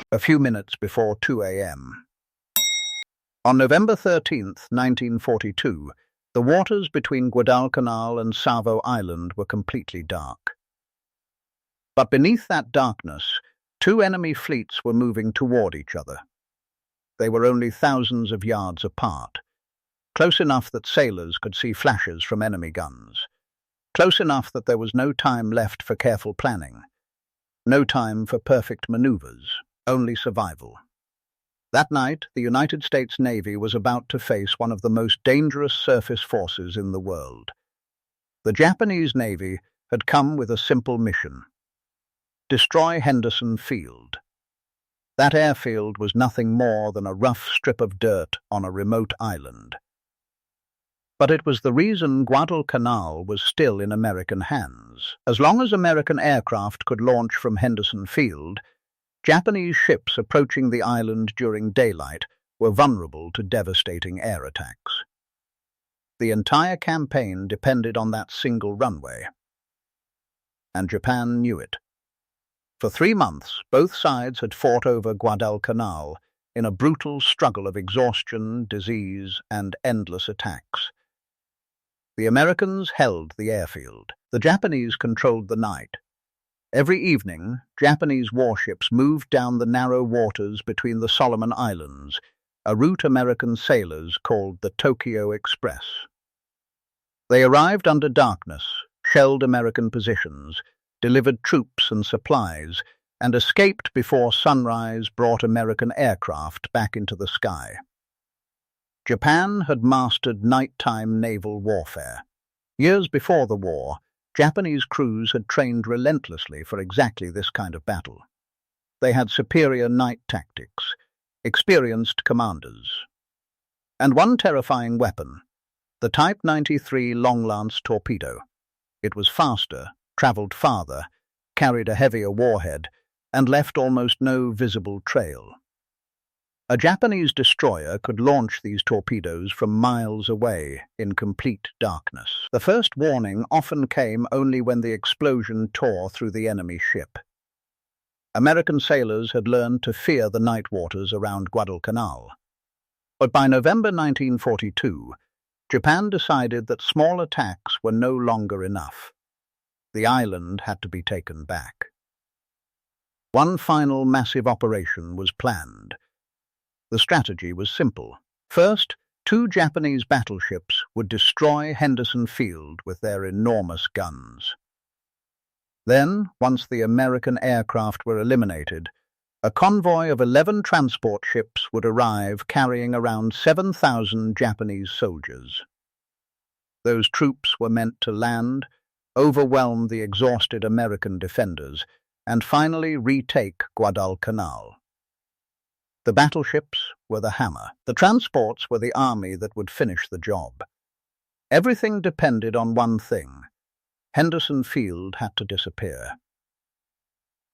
a few minutes before 2 a.m. On November 13th, 1942, the waters between Guadalcanal and Savo Island were completely dark. But beneath that darkness, two enemy fleets were moving toward each other. They were only thousands of yards apart, close enough that sailors could see flashes from enemy guns, close enough that there was no time left for careful planning, no time for perfect maneuvers, only survival. That night, the United States Navy was about to face one of the most dangerous surface forces in the world. The Japanese Navy had come with a simple mission: destroy Henderson Field. That airfield was nothing more than a rough strip of dirt on a remote island. But it was the reason Guadalcanal was still in American hands. As long as American aircraft could launch from Henderson Field, Japanese ships approaching the island during daylight were vulnerable to devastating air attacks. The entire campaign depended on that single runway. And Japan knew it. For 3 months, both sides had fought over Guadalcanal in a brutal struggle of exhaustion, disease, and endless attacks. The Americans held the airfield. The Japanese controlled the night. Every evening, Japanese warships moved down the narrow waters between the Solomon Islands, a route American sailors called the Tokyo Express. They arrived under darkness, shelled American positions, delivered troops and supplies, and escaped before sunrise brought American aircraft back into the sky. Japan had mastered nighttime naval warfare. Years before the war, Japanese crews had trained relentlessly for exactly this kind of battle. They had superior night tactics, experienced commanders, and one terrifying weapon, the Type 93 long-lance torpedo. It was faster, traveled farther, carried a heavier warhead, and left almost no visible trail. A Japanese destroyer could launch these torpedoes from miles away in complete darkness. The first warning often came only when the explosion tore through the enemy ship. American sailors had learned to fear the night waters around Guadalcanal. But by November 1942, Japan decided that small attacks were no longer enough. The island had to be taken back. One final massive operation was planned. The strategy was simple. First, 2 Japanese battleships would destroy Henderson Field with their enormous guns. Then, once the American aircraft were eliminated, a convoy of 11 transport ships would arrive carrying around 7,000 Japanese soldiers. Those troops were meant to land, overwhelm the exhausted American defenders, and finally retake Guadalcanal. The battleships were the hammer. The transports were the army that would finish the job. Everything depended on one thing: Henderson Field had to disappear.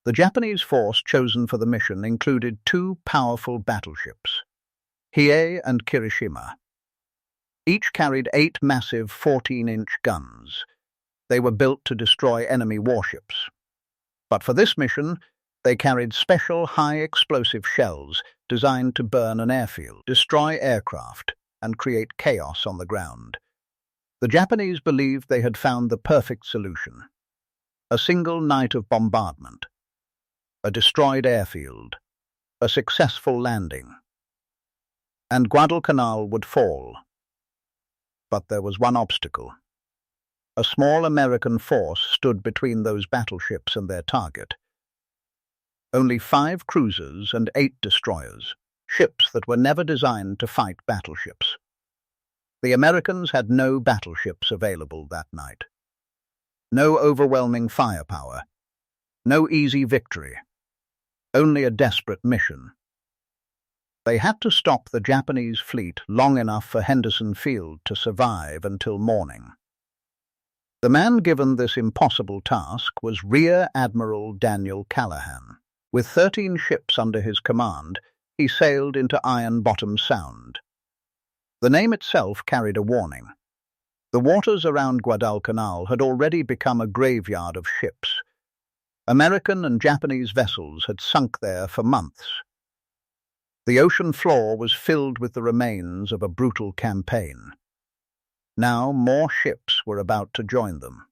The Japanese force chosen for the mission included 2 powerful battleships, Hiei and Kirishima. Each carried 8 massive 14-inch guns. They were built to destroy enemy warships. But for this mission, they carried special high-explosive shells designed to burn an airfield, destroy aircraft, and create chaos on the ground. The Japanese believed they had found the perfect solution: a single night of bombardment, a destroyed airfield, a successful landing, and Guadalcanal would fall. But there was one obstacle. A small American force stood between those battleships and their target. Only 5 cruisers and 8 destroyers, ships that were never designed to fight battleships. The Americans had no battleships available that night. No overwhelming firepower. No easy victory. Only a desperate mission. They had to stop the Japanese fleet long enough for Henderson Field to survive until morning. The man given this impossible task was Rear Admiral Daniel Callahan. With 13 ships under his command, he sailed into Iron Bottom Sound. The name itself carried a warning. The waters around Guadalcanal had already become a graveyard of ships. American and Japanese vessels had sunk there for months. The ocean floor was filled with the remains of a brutal campaign. Now more ships were about to join them.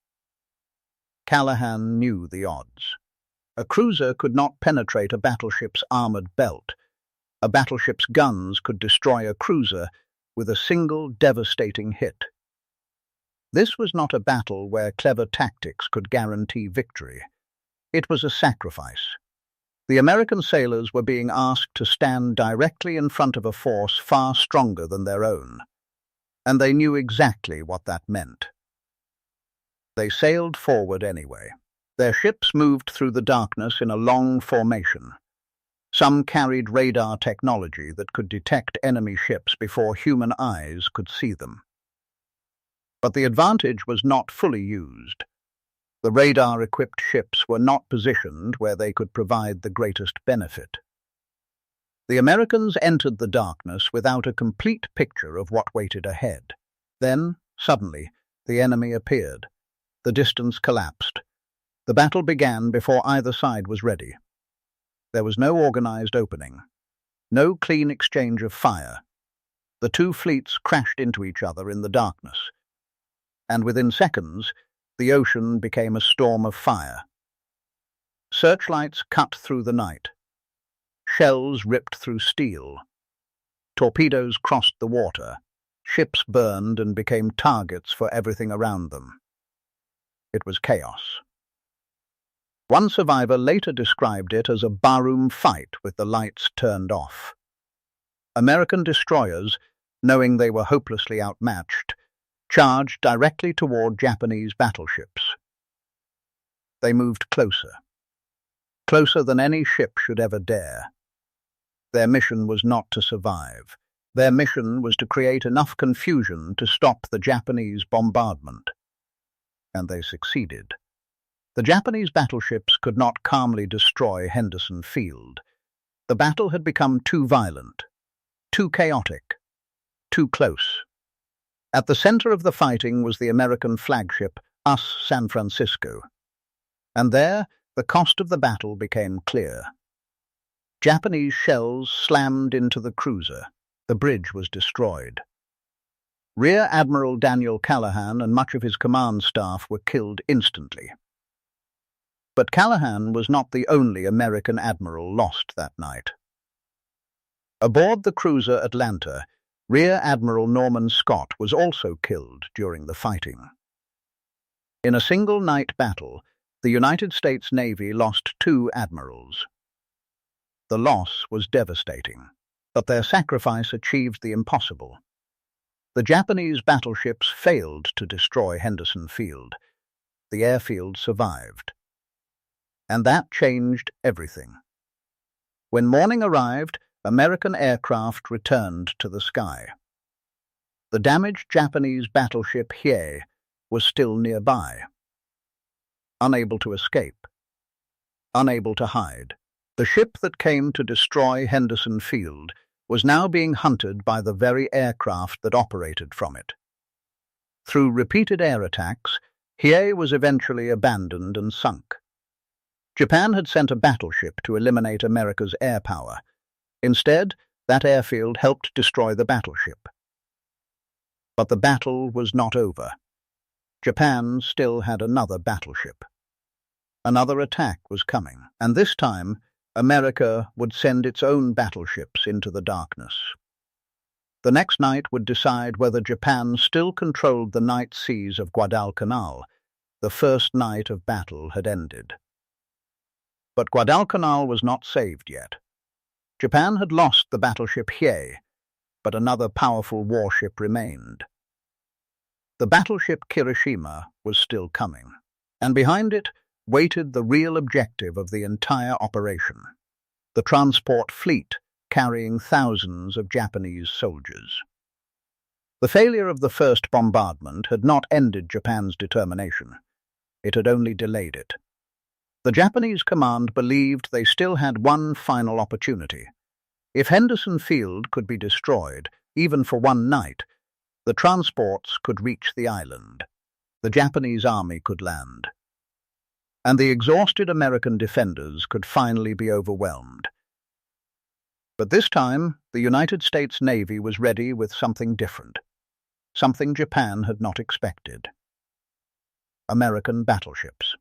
Callahan knew the odds. A cruiser could not penetrate a battleship's armored belt. A battleship's guns could destroy a cruiser with a single devastating hit. This was not a battle where clever tactics could guarantee victory. It was a sacrifice. The American sailors were being asked to stand directly in front of a force far stronger than their own, and they knew exactly what that meant. They sailed forward anyway. Their ships moved through the darkness in a long formation. Some carried radar technology that could detect enemy ships before human eyes could see them. But the advantage was not fully used. The radar-equipped ships were not positioned where they could provide the greatest benefit. The Americans entered the darkness without a complete picture of what waited ahead. Then, suddenly, the enemy appeared. The distance collapsed. The battle began before either side was ready. There was no organized opening, no clean exchange of fire. The two fleets crashed into each other in the darkness, and within seconds, the ocean became a storm of fire. Searchlights cut through the night. Shells ripped through steel. Torpedoes crossed the water. Ships burned and became targets for everything around them. It was chaos. One survivor later described it as a barroom fight with the lights turned off. American destroyers, knowing they were hopelessly outmatched, charged directly toward Japanese battleships. They moved closer, closer than any ship should ever dare. Their mission was not to survive. Their mission was to create enough confusion to stop the Japanese bombardment. And they succeeded. The Japanese battleships could not calmly destroy Henderson Field. The battle had become too violent, too chaotic, too close. At the center of the fighting was the American flagship, San Francisco. And there, the cost of the battle became clear. Japanese shells slammed into the cruiser. The bridge was destroyed. Rear Admiral Daniel Callahan and much of his command staff were killed instantly. But Callahan was not the only American admiral lost that night. Aboard the cruiser Atlanta, Rear Admiral Norman Scott was also killed during the fighting. In a single night battle, the United States Navy lost 2 admirals. The loss was devastating, but their sacrifice achieved the impossible. The Japanese battleships failed to destroy Henderson Field. The airfield survived. And that changed everything. When morning arrived, American aircraft returned to the sky. The damaged Japanese battleship Hiei was still nearby. Unable to escape, unable to hide. The ship that came to destroy Henderson Field was now being hunted by the very aircraft that operated from it. Through repeated air attacks, Hiei was eventually abandoned and sunk. Japan had sent a battleship to eliminate America's air power. Instead, that airfield helped destroy the battleship. But the battle was not over. Japan still had another battleship. Another attack was coming, and this time, America would send its own battleships into the darkness. The next night would decide whether Japan still controlled the night seas of Guadalcanal. The first night of battle had ended. But Guadalcanal was not saved yet. Japan had lost the battleship Hiei, but another powerful warship remained. The battleship Kirishima was still coming, and behind it waited the real objective of the entire operation, the transport fleet carrying thousands of Japanese soldiers. The failure of the first bombardment had not ended Japan's determination. It had only delayed it. The Japanese command believed they still had one final opportunity. If Henderson Field could be destroyed, even for one night, the transports could reach the island. The Japanese army could land. and the exhausted American defenders could finally be overwhelmed. But this time, the United States Navy was ready with something different, something Japan had not expected. American battleships.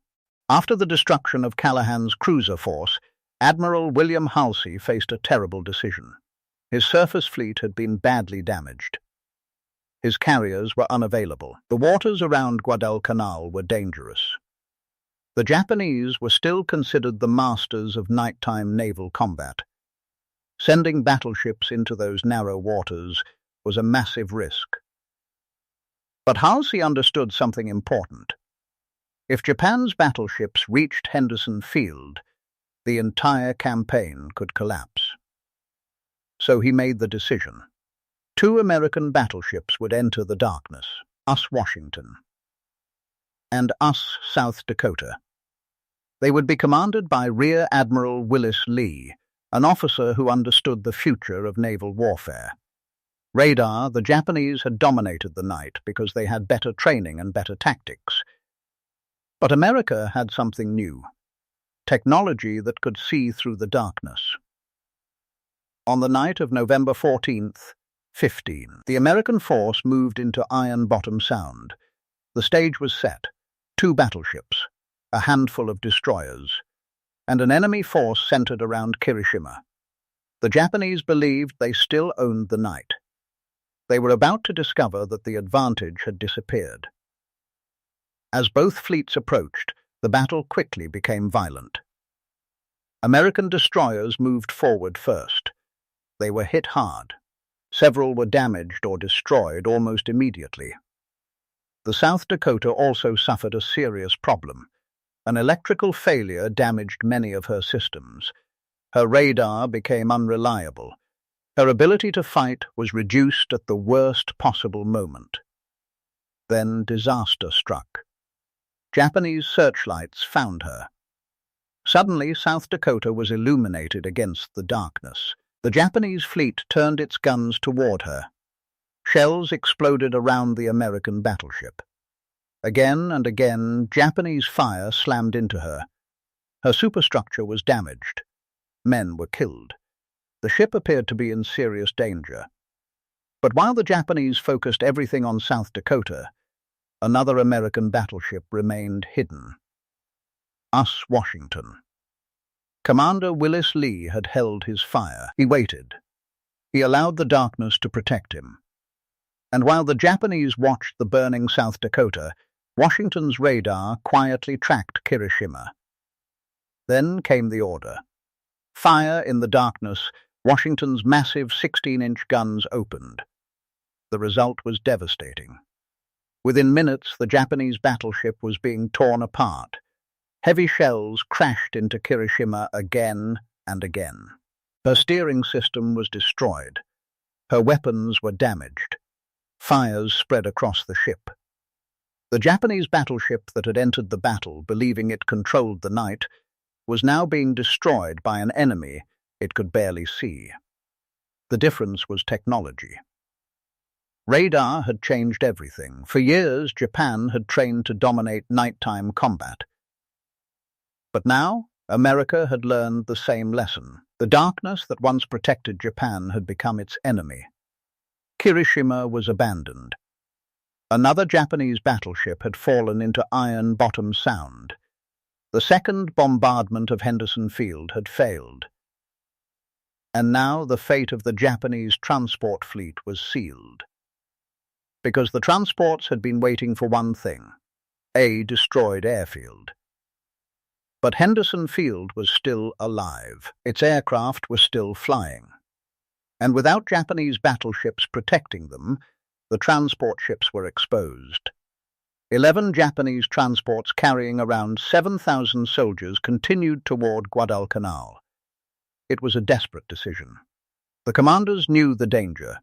After the destruction of Callahan's cruiser force, Admiral William Halsey faced a terrible decision. His surface fleet had been badly damaged. His carriers were unavailable. The waters around Guadalcanal were dangerous. The Japanese were still considered the masters of nighttime naval combat. Sending battleships into those narrow waters was a massive risk. But Halsey understood something important. If Japan's battleships reached Henderson Field, the entire campaign could collapse. So he made the decision. 2 American battleships would enter the darkness, US Washington and US South Dakota. They would be commanded by Rear Admiral Willis Lee, an officer who understood the future of naval warfare. Radar, the Japanese had dominated the night because they had better training and better tactics. But America had something new, technology that could see through the darkness. On the night of November 14th, 15, the American force moved into Iron Bottom Sound. The stage was set: 2 battleships, a handful of destroyers, and an enemy force centered around Kirishima. The Japanese believed they still owned the night. They were about to discover that the advantage had disappeared. As both fleets approached, the battle quickly became violent. American destroyers moved forward first. They were hit hard. Several were damaged or destroyed almost immediately. The South Dakota also suffered a serious problem. An electrical failure damaged many of her systems. Her radar became unreliable. Her ability to fight was reduced at the worst possible moment. Then disaster struck. Japanese searchlights found her. Suddenly, South Dakota was illuminated against the darkness. The Japanese fleet turned its guns toward her. Shells exploded around the American battleship. Again and again, Japanese fire slammed into her. Her superstructure was damaged. Men were killed. The ship appeared to be in serious danger. But while the Japanese focused everything on South Dakota, another American battleship remained hidden. US Washington. Commander Willis Lee had held his fire. He waited. He allowed the darkness to protect him. And while the Japanese watched the burning South Dakota, Washington's radar quietly tracked Kirishima. Then came the order. Fire in the darkness. Washington's massive 16-inch guns opened. The result was devastating. Within minutes, the Japanese battleship was being torn apart. Heavy shells crashed into Kirishima again and again. Her steering system was destroyed. Her weapons were damaged. Fires spread across the ship. The Japanese battleship that had entered the battle, believing it controlled the night, was now being destroyed by an enemy it could barely see. The difference was technology. Radar had changed everything. For years, Japan had trained to dominate nighttime combat. But now, America had learned the same lesson. The darkness that once protected Japan had become its enemy. Kirishima was abandoned. Another Japanese battleship had fallen into Iron Bottom Sound. The second bombardment of Henderson Field had failed. And now the fate of the Japanese transport fleet was sealed. Because the transports had been waiting for one thing: a destroyed airfield. But Henderson Field was still alive. Its aircraft were still flying. And without Japanese battleships protecting them, the transport ships were exposed. 11 Japanese transports carrying around 7,000 soldiers continued toward Guadalcanal. It was a desperate decision. The commanders knew the danger.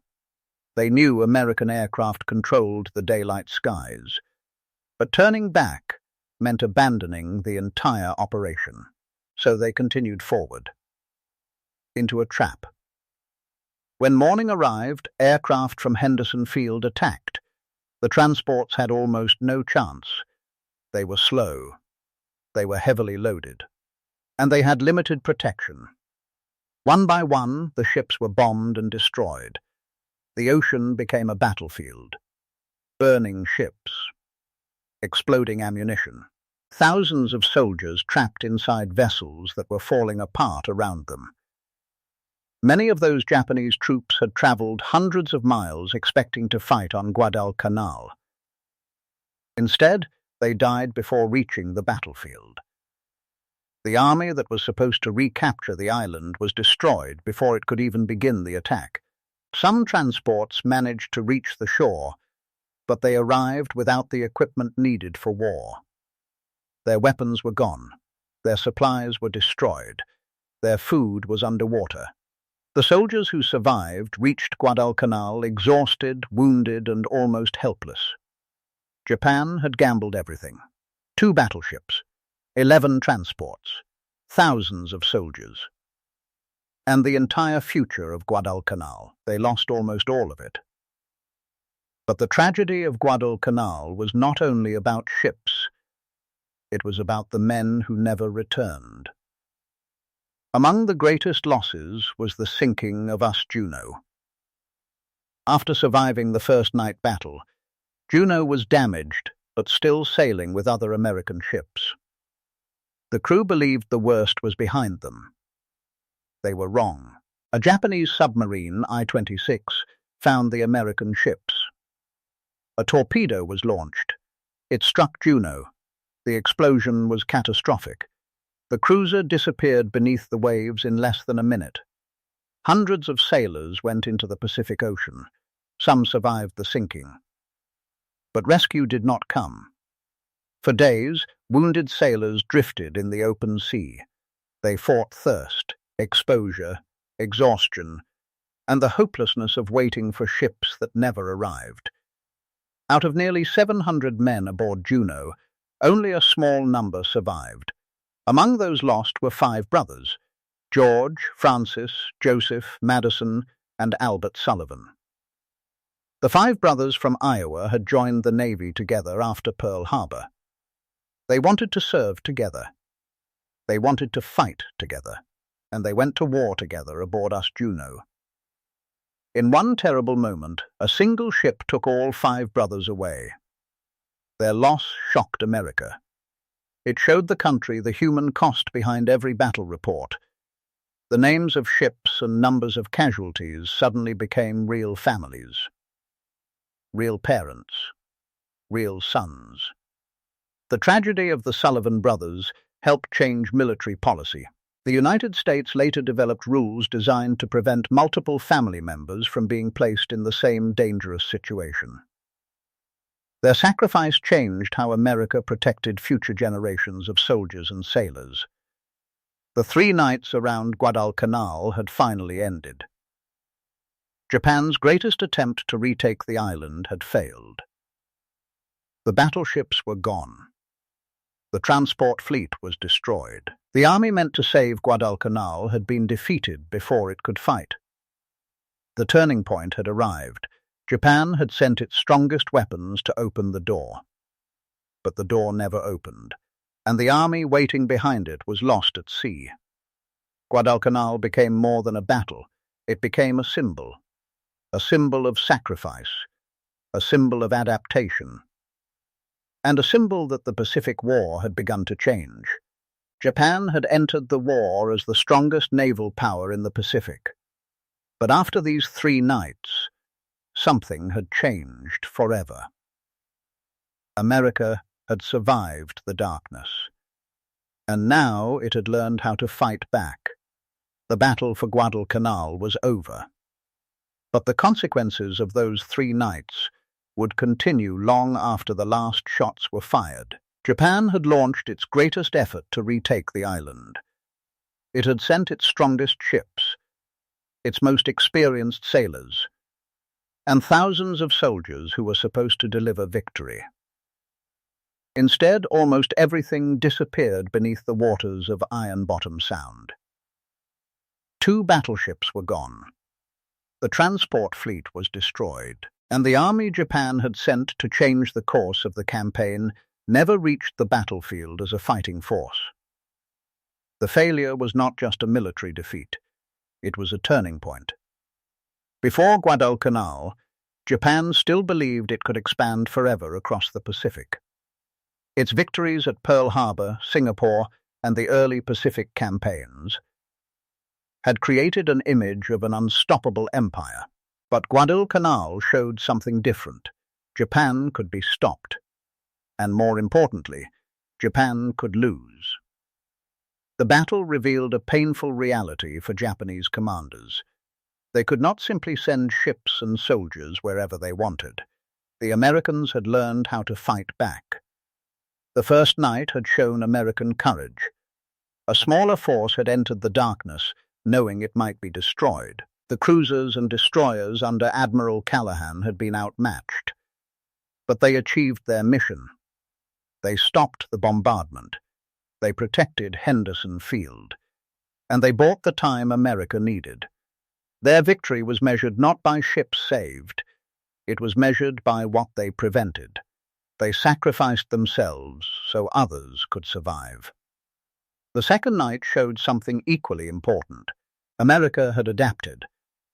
They knew American aircraft controlled the daylight skies. But turning back meant abandoning the entire operation. So they continued forward. Into a trap. When morning arrived, aircraft from Henderson Field attacked. The transports had almost no chance. They were slow. They were heavily loaded, and they had limited protection. One by one, the ships were bombed and destroyed. The ocean became a battlefield. Burning ships, exploding ammunition, thousands of soldiers trapped inside vessels that were falling apart around them. Many of those Japanese troops had traveled hundreds of miles expecting to fight on Guadalcanal. Instead, they died before reaching the battlefield. The army that was supposed to recapture the island was destroyed before it could even begin the attack. Some transports managed to reach the shore, but they arrived without the equipment needed for war. Their weapons were gone. Their supplies were destroyed. Their food was underwater. The soldiers who survived reached Guadalcanal exhausted, wounded, and almost helpless. Japan had gambled everything. 2 battleships, 11 transports, thousands of soldiers, and the entire future of Guadalcanal. They lost almost all of it. But the tragedy of Guadalcanal was not only about ships, it was about the men who never returned. Among the greatest losses was the sinking of US Juno. After surviving the first night battle, Juno was damaged but still sailing with other American ships. The crew believed the worst was behind them. They were wrong. A Japanese submarine, I-26, found the American ships. A torpedo was launched. It struck Juno. The explosion was catastrophic. The cruiser disappeared beneath the waves in less than a minute. Hundreds of sailors went into the Pacific Ocean. Some survived the sinking. But rescue did not come. For days, wounded sailors drifted in the open sea. They fought thirst, exposure, exhaustion, and the hopelessness of waiting for ships that never arrived. Out of nearly 700 men aboard Juno, only a small number survived. Among those lost were 5 brothers: George, Francis, Joseph, Madison, and Albert Sullivan. The 5 brothers from Iowa had joined the Navy together after Pearl Harbor. They wanted to serve together. They wanted to fight together, and they went to war together aboard US Juno. In one terrible moment, a single ship took all 5 brothers away. Their loss shocked America. It showed the country the human cost behind every battle report. The names of ships and numbers of casualties suddenly became real families, real parents, real sons. The tragedy of the Sullivan brothers helped change military policy. The United States later developed rules designed to prevent multiple family members from being placed in the same dangerous situation. Their sacrifice changed how America protected future generations of soldiers and sailors. The 3 nights around Guadalcanal had finally ended. Japan's greatest attempt to retake the island had failed. The battleships were gone. The transport fleet was destroyed. The army meant to save Guadalcanal had been defeated before it could fight. The turning point had arrived. Japan had sent its strongest weapons to open the door. But the door never opened, and the army waiting behind it was lost at sea. Guadalcanal became more than a battle. It became a symbol of sacrifice, a symbol of adaptation, and a symbol that the Pacific War had begun to change. Japan had entered the war as the strongest naval power in the Pacific. But after these 3 nights, something had changed forever. America had survived the darkness, and now it had learned how to fight back. The battle for Guadalcanal was over. But the consequences of those 3 nights would continue long after the last shots were fired. Japan had launched its greatest effort to retake the island. It had sent its strongest ships, its most experienced sailors, and thousands of soldiers who were supposed to deliver victory. Instead, almost everything disappeared beneath the waters of Iron Bottom Sound. 2 battleships were gone. The transport fleet was destroyed, and the army Japan had sent to change the course of the campaign never reached the battlefield as a fighting force. The failure was not just a military defeat, it was a turning point. Before Guadalcanal, Japan still believed it could expand forever across the Pacific. Its victories at Pearl Harbor, Singapore, and the early Pacific campaigns had created an image of an unstoppable empire. But Guadalcanal showed something different. Japan could be stopped. And more importantly, Japan could lose. The battle revealed a painful reality for Japanese commanders. They could not simply send ships and soldiers wherever they wanted. The Americans had learned how to fight back. The first night had shown American courage. A smaller force had entered the darkness, knowing it might be destroyed. The cruisers and destroyers under Admiral Callahan had been outmatched. But they achieved their mission. They stopped the bombardment. They protected Henderson Field. And they bought the time America needed. Their victory was measured not by ships saved. It was measured by what they prevented. They sacrificed themselves so others could survive. The second night showed something equally important. America had adapted.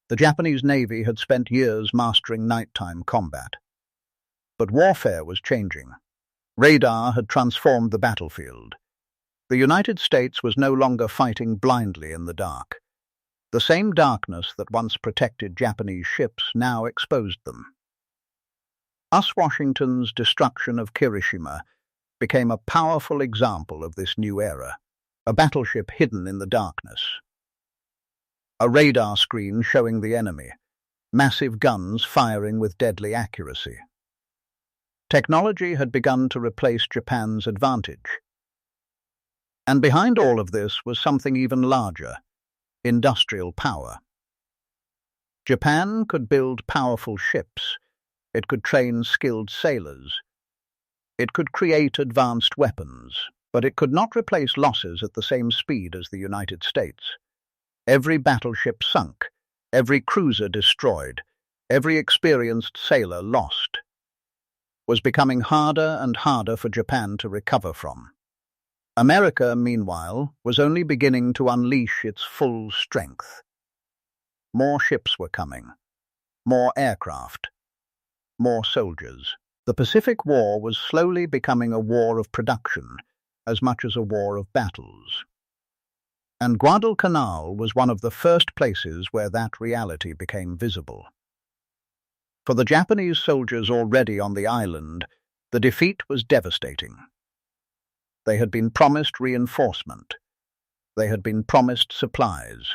The Japanese Navy had spent years mastering nighttime combat. But warfare was changing. Radar had transformed the battlefield. The United States was no longer fighting blindly in the dark. The same darkness that once protected Japanese ships now exposed them. Washington's destruction of Hiroshima became a powerful example of this new era, a battleship hidden in the darkness. A radar screen showing the enemy, massive guns firing with deadly accuracy. Technology had begun to replace Japan's advantage. And behind all of this was something even larger, industrial power. Japan could build powerful ships. It could train skilled sailors. It could create advanced weapons, but it could not replace losses at the same speed as the United States. Every battleship sunk, every cruiser destroyed, every experienced sailor lost, was becoming harder and harder for Japan to recover from. America, meanwhile, was only beginning to unleash its full strength. More ships were coming, more aircraft, more soldiers. The Pacific War was slowly becoming a war of production as much as a war of battles. And Guadalcanal was one of the first places where that reality became visible. For the Japanese soldiers already on the island, the defeat was devastating. They had been promised reinforcement. They had been promised supplies.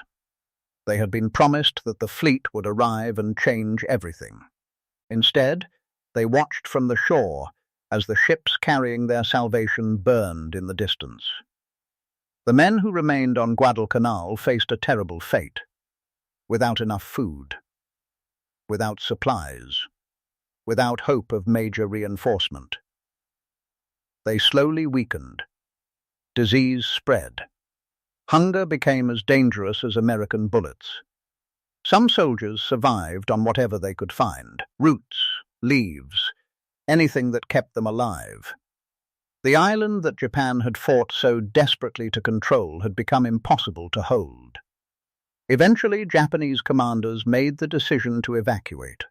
They had been promised that the fleet would arrive and change everything. Instead, they watched from the shore as the ships carrying their salvation burned in the distance. The men who remained on Guadalcanal faced a terrible fate, without enough food, without supplies, without hope of major reinforcement. They slowly weakened. Disease spread. Hunger became as dangerous as American bullets. Some soldiers survived on whatever they could find, roots, leaves, anything that kept them alive. The island that Japan had fought so desperately to control had become impossible to hold. Eventually, Japanese commanders made the decision to evacuate.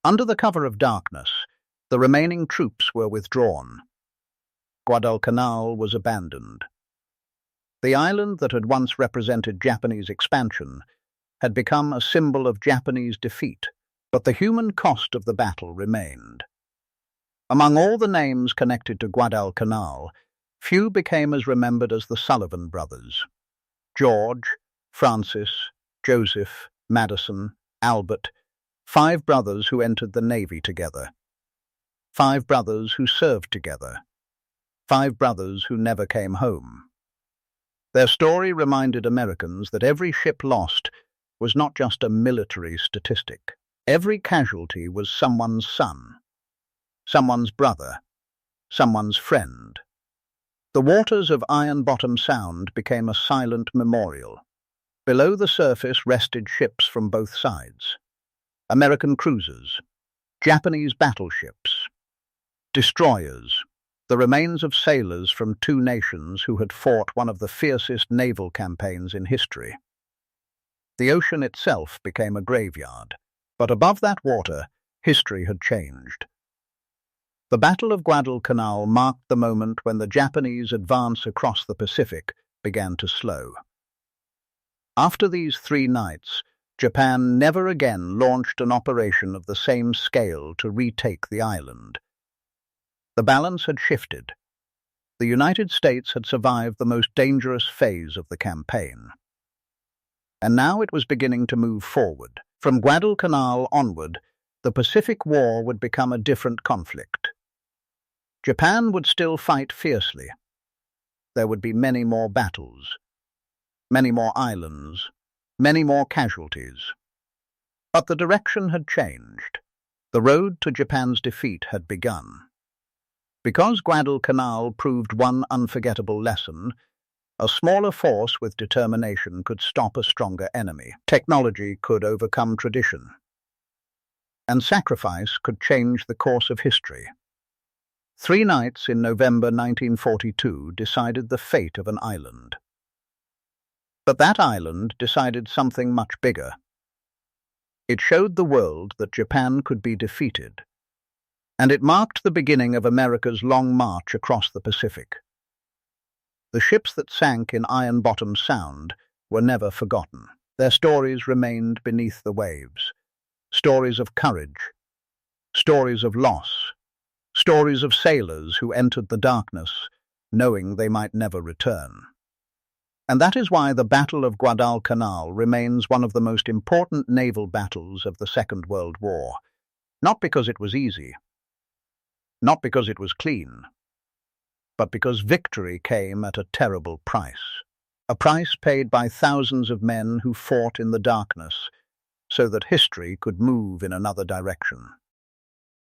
Under the cover of darkness, the remaining troops were withdrawn. Guadalcanal was abandoned. The island that had once represented Japanese expansion had become a symbol of Japanese defeat, but the human cost of the battle remained. Among all the names connected to Guadalcanal, few became as remembered as the Sullivan brothers. George, Francis, Joseph, Madison, Albert, 5 brothers who entered the Navy together. 5 brothers who served together. 5 brothers who never came home. Their story reminded Americans that every ship lost was not just a military statistic. Every casualty was someone's son, someone's brother, someone's friend. The waters of Iron Bottom Sound became a silent memorial. Below the surface rested ships from both sides. American cruisers, Japanese battleships, destroyers, the remains of sailors from two nations who had fought one of the fiercest naval campaigns in history. The ocean itself became a graveyard, but above that water, history had changed. The Battle of Guadalcanal marked the moment when the Japanese advance across the Pacific began to slow. After these 3 nights, Japan never again launched an operation of the same scale to retake the island. The balance had shifted. The United States had survived the most dangerous phase of the campaign. And now it was beginning to move forward. From Guadalcanal onward, the Pacific War would become a different conflict. Japan would still fight fiercely. There would be many more battles, many more islands, many more casualties. But the direction had changed. The road to Japan's defeat had begun. Because Guadalcanal proved one unforgettable lesson, a smaller force with determination could stop a stronger enemy. Technology could overcome tradition. And sacrifice could change the course of history. 3 nights in November 1942 decided the fate of an island. But that island decided something much bigger. It showed the world that Japan could be defeated, and it marked the beginning of America's long march across the Pacific. The ships that sank in Iron Bottom Sound were never forgotten. Their stories remained beneath the waves. Stories of courage, stories of loss, stories of sailors who entered the darkness, knowing they might never return. And that is why the Battle of Guadalcanal remains one of the most important naval battles of the Second World War. Not because it was easy, not because it was clean, but because victory came at a terrible price. A price paid by thousands of men who fought in the darkness so that history could move in another direction.